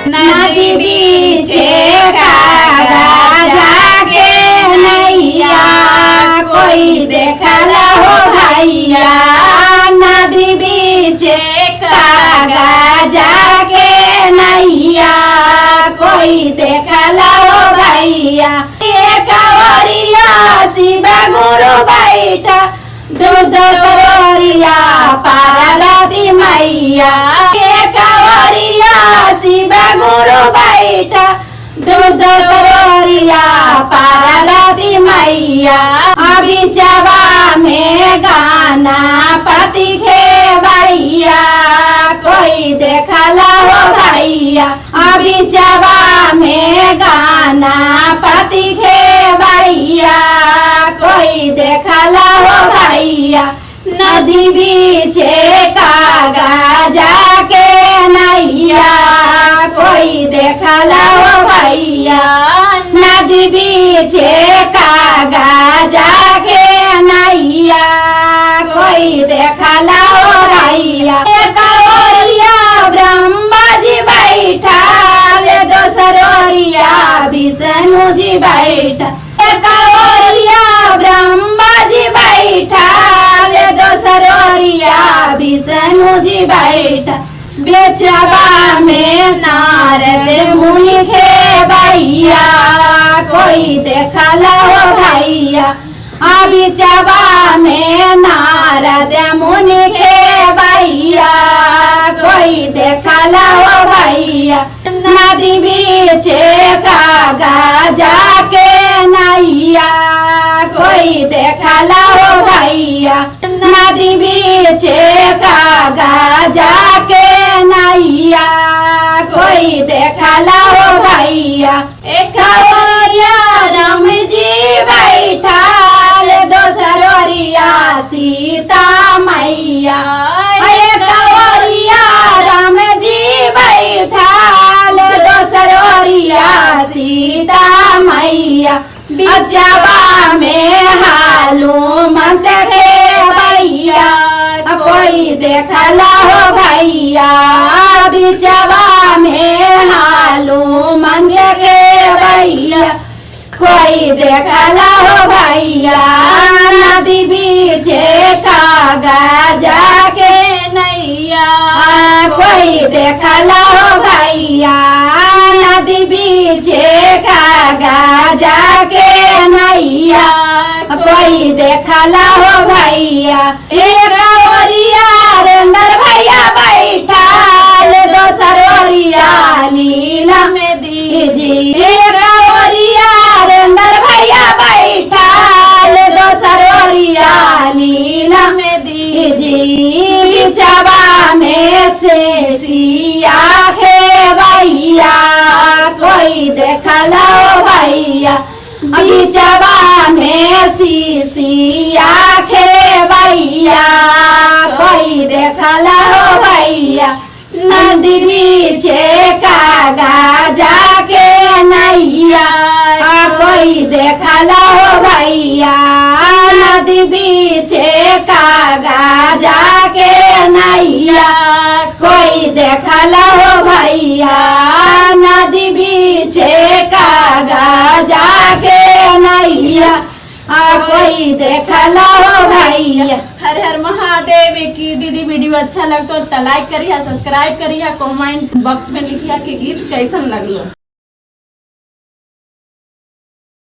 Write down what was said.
नदी बीचे कागा जाके नैया कोई देखला हो भैया। नदी बीचे कागा जाके नैया कोई देखला हो भैया। एक ओरिया शिव गुरु बैठा दूसरिया पार्वती मैया। एक ओरिया शिव गुरु बैठा दूसरिया पार्वती मैया। अभी जवा में गाना पति खेवैया कोई देखला हो भैया। अभी जवा में गाना पति खेवैया कोई देखला हो भैया। नदी बीचे कागा जाके नैया कोई देखला हो भैया। नदी बीचे कागा जाके नैया कोई देखला हो भैया। एक ओरिया ब्रह्मा जी बैठा दोसर ओरिया विष्णु जी बैठा। एक ओरिया ब्रह्मा जी बैठा दोसर ओरिया विष्णु जी बैठा। बेचवा में नारद मुनि खेवैया कोई देखला हो भैया। अभी चबा में नारद मुनि खेवैया कोई देखला हो भैया। नदी बीचे कागा जाके नैया कोई देखला हो भैया। नदी बीचे कागा जाके नैया कोई देखला हो भैया। एक ओरिया राम जी बैठा दोसर ओरिया सीता मैया। एक ओरिया राम जी बैठा दोसर ओरिया सीता मैया। बिचवा में हालूमत खेवैया कोई देखला हो भैया। बिचवा में हालूमत खेवैया कोई देखला हो भैया। नदी बीचे कागा जाके नैया कोई देखला हो भैया। नदी बीचे कागा जाके नैया कोई देखला हो भैया। एक ओरिया रेंदर भैया बैठा दोसर ओरिया लीला में दीजी। एक ओरिया रेंदर भैया बैठा दोसर ओरिया लीला में दीजी। बिचवा में से सिया खेवैया कोई देखला हो भैया। बिचवा में सिया खेवैया कोई देखला हो भैया। नदी बीचे कागा जाके नैया कोई देखला हो भैया। नदी बीचे कागा जाके नैया कोई देखला हो भैया। नदी बीचे कागा जाके नैया कोई देखला हो भैया। हर हर महादेव की दीदी वीडियो अच्छा लगता तो लाइक करिए, सब्सक्राइब करिए, कमेंट बॉक्स में लिखिए कि गीत कैसन लगलो।